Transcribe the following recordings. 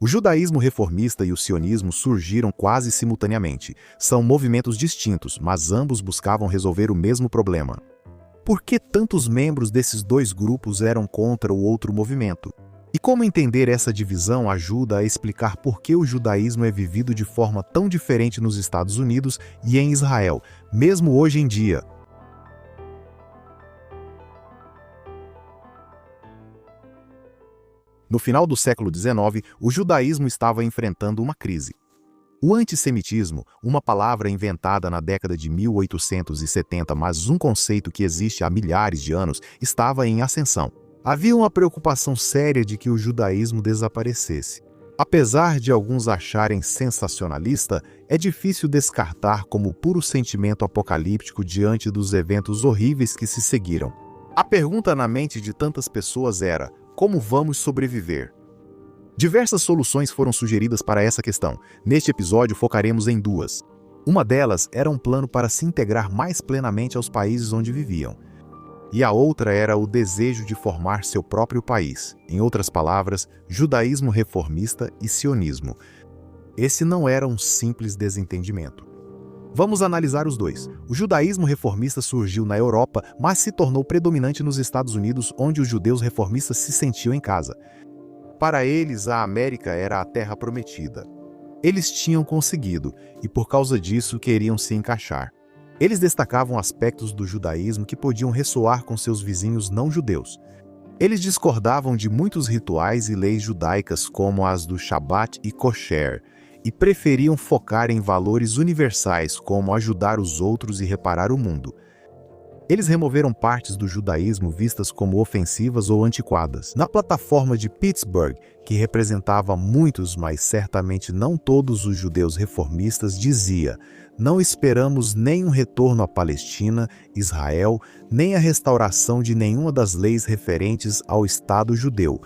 O judaísmo reformista e o sionismo surgiram quase simultaneamente. São movimentos distintos, mas ambos buscavam resolver o mesmo problema. Por que tantos membros desses dois grupos eram contra o outro movimento? E como entender essa divisão ajuda a explicar por que o judaísmo é vivido de forma tão diferente nos Estados Unidos e em Israel, mesmo hoje em dia. No final do século XIX, o judaísmo estava enfrentando uma crise. O antissemitismo, uma palavra inventada na década de 1870, mas um conceito que existe há milhares de anos, estava em ascensão. Havia uma preocupação séria de que o judaísmo desaparecesse. Apesar de alguns acharem sensacionalista, é difícil descartar como puro sentimento apocalíptico diante dos eventos horríveis que se seguiram. A pergunta na mente de tantas pessoas era: como vamos sobreviver? Diversas soluções foram sugeridas para essa questão. Neste episódio focaremos em duas. Uma delas era um plano para se integrar mais plenamente aos países onde viviam. E a outra era o desejo de formar seu próprio país. Em outras palavras, judaísmo reformista e sionismo. Esse não era um simples desentendimento. Vamos analisar os dois. O judaísmo reformista surgiu na Europa, mas se tornou predominante nos Estados Unidos, onde os judeus reformistas se sentiam em casa. Para eles, a América era a terra prometida. Eles tinham conseguido, e por causa disso queriam se encaixar. Eles destacavam aspectos do judaísmo que podiam ressoar com seus vizinhos não-judeus. Eles discordavam de muitos rituais e leis judaicas, como as do Shabat e Kosher, e preferiam focar em valores universais, como ajudar os outros e reparar o mundo. Eles removeram partes do judaísmo vistas como ofensivas ou antiquadas. Na plataforma de Pittsburgh, que representava muitos, mas certamente não todos os judeus reformistas, dizia: não esperamos nem um retorno à Palestina, Israel, nem a restauração de nenhuma das leis referentes ao Estado judeu.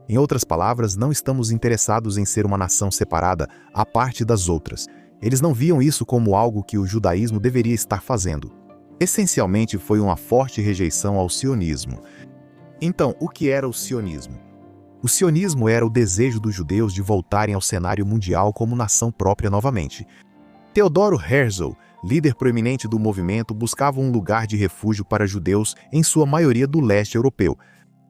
Em outras palavras, não estamos interessados em ser uma nação separada, à parte das outras. Eles não viam isso como algo que o judaísmo deveria estar fazendo. Essencialmente, foi uma forte rejeição ao sionismo. Então, o que era o sionismo? O sionismo era o desejo dos judeus de voltarem ao cenário mundial como nação própria novamente. Theodor Herzl, líder proeminente do movimento, buscava um lugar de refúgio para judeus, em sua maioria do leste europeu.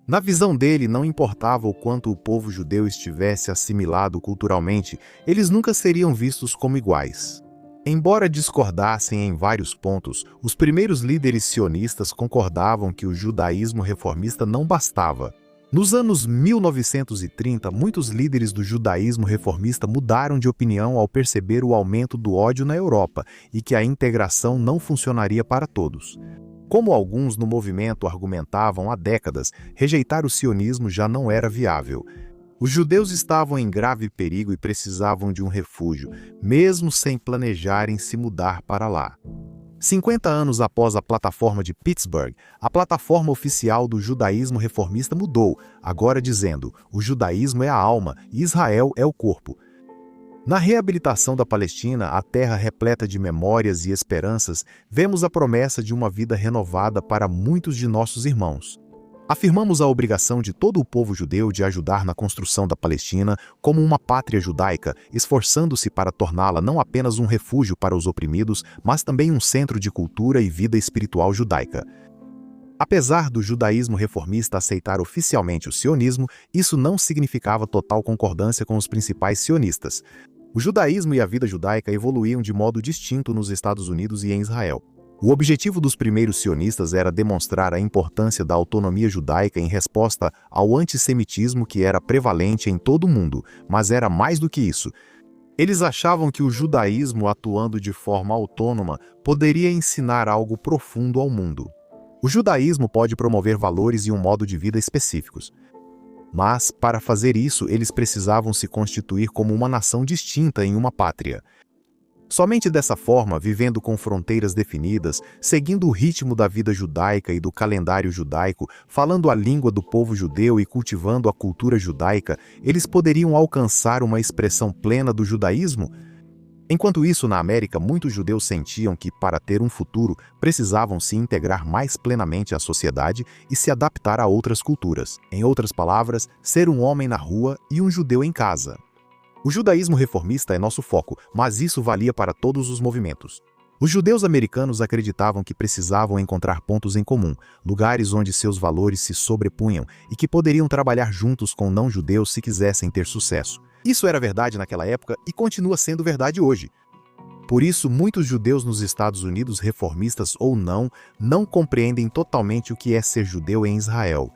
Na visão dele, não importava o quanto o povo judeu estivesse assimilado culturalmente, eles nunca seriam vistos como iguais. Embora discordassem em vários pontos, os primeiros líderes sionistas concordavam que o judaísmo reformista não bastava. Nos anos 1930, muitos líderes do judaísmo reformista mudaram de opinião ao perceber o aumento do ódio na Europa e que a integração não funcionaria para todos. Como alguns no movimento argumentavam há décadas, rejeitar o sionismo já não era viável. Os judeus estavam em grave perigo e precisavam de um refúgio, mesmo sem planejarem se mudar para lá. 50 anos após a plataforma de Pittsburgh, a plataforma oficial do judaísmo reformista mudou, agora dizendo: o judaísmo é a alma e Israel é o corpo. Na reabilitação da Palestina, a terra repleta de memórias e esperanças, vemos a promessa de uma vida renovada para muitos de nossos irmãos. Afirmamos a obrigação de todo o povo judeu de ajudar na construção da Palestina como uma pátria judaica, esforçando-se para torná-la não apenas um refúgio para os oprimidos, mas também um centro de cultura e vida espiritual judaica. Apesar do judaísmo reformista aceitar oficialmente o sionismo, isso não significava total concordância com os principais sionistas. O judaísmo e a vida judaica evoluíam de modo distinto nos Estados Unidos e em Israel. O objetivo dos primeiros sionistas era demonstrar a importância da autonomia judaica em resposta ao antissemitismo que era prevalente em todo o mundo, mas era mais do que isso. Eles achavam que o judaísmo, atuando de forma autônoma, poderia ensinar algo profundo ao mundo. O judaísmo pode promover valores e um modo de vida específicos. Mas, para fazer isso, eles precisavam se constituir como uma nação distinta em uma pátria. Somente dessa forma, vivendo com fronteiras definidas, seguindo o ritmo da vida judaica e do calendário judaico, falando a língua do povo judeu e cultivando a cultura judaica, eles poderiam alcançar uma expressão plena do judaísmo? Enquanto isso, na América, muitos judeus sentiam que, para ter um futuro, precisavam se integrar mais plenamente à sociedade e se adaptar a outras culturas. Em outras palavras, ser um homem na rua e um judeu em casa. O judaísmo reformista é nosso foco, mas isso valia para todos os movimentos. Os judeus americanos acreditavam que precisavam encontrar pontos em comum, lugares onde seus valores se sobrepunham e que poderiam trabalhar juntos com não-judeus se quisessem ter sucesso. Isso era verdade naquela época e continua sendo verdade hoje. Por isso, muitos judeus nos Estados Unidos, reformistas ou não compreendem totalmente o que é ser judeu em Israel.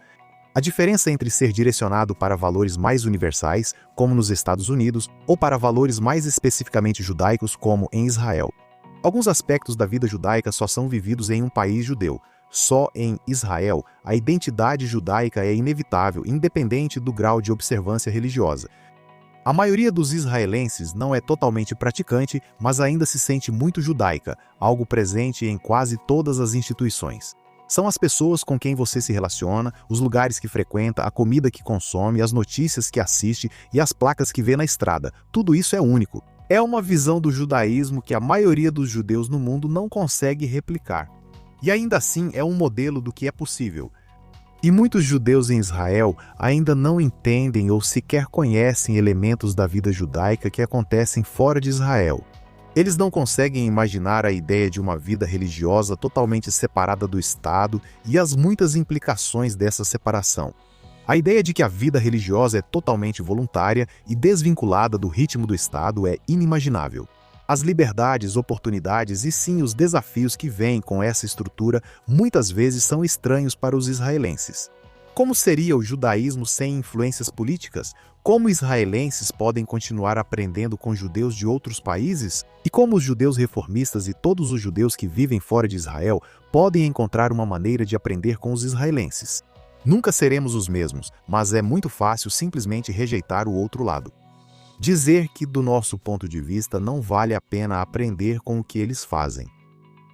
A diferença entre ser direcionado para valores mais universais, como nos Estados Unidos, ou para valores mais especificamente judaicos, como em Israel. Alguns aspectos da vida judaica só são vividos em um país judeu. Só em Israel, a identidade judaica é inevitável, independente do grau de observância religiosa. A maioria dos israelenses não é totalmente praticante, mas ainda se sente muito judaica, algo presente em quase todas as instituições. São as pessoas com quem você se relaciona, os lugares que frequenta, a comida que consome, as notícias que assiste e as placas que vê na estrada. Tudo isso é único. É uma visão do judaísmo que a maioria dos judeus no mundo não consegue replicar. E ainda assim é um modelo do que é possível. E muitos judeus em Israel ainda não entendem ou sequer conhecem elementos da vida judaica que acontecem fora de Israel. Eles não conseguem imaginar a ideia de uma vida religiosa totalmente separada do Estado e as muitas implicações dessa separação. A ideia de que a vida religiosa é totalmente voluntária e desvinculada do ritmo do Estado é inimaginável. As liberdades, oportunidades e sim os desafios que vêm com essa estrutura muitas vezes são estranhos para os israelenses. Como seria o judaísmo sem influências políticas? Como israelenses podem continuar aprendendo com judeus de outros países? E como os judeus reformistas e todos os judeus que vivem fora de Israel podem encontrar uma maneira de aprender com os israelenses? Nunca seremos os mesmos, mas é muito fácil simplesmente rejeitar o outro lado. Dizer que, do nosso ponto de vista, não vale a pena aprender com o que eles fazem.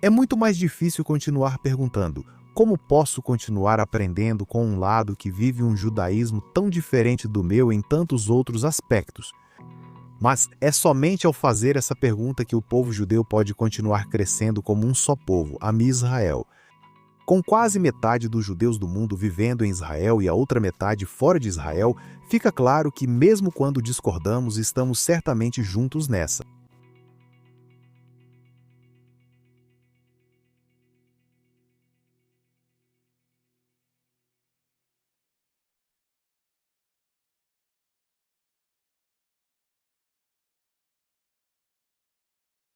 É muito mais difícil continuar perguntando: como posso continuar aprendendo com um lado que vive um judaísmo tão diferente do meu em tantos outros aspectos? Mas é somente ao fazer essa pergunta que o povo judeu pode continuar crescendo como um só povo, Am Israel. Com quase metade dos judeus do mundo vivendo em Israel e a outra metade fora de Israel, fica claro que mesmo quando discordamos, estamos certamente juntos nessa.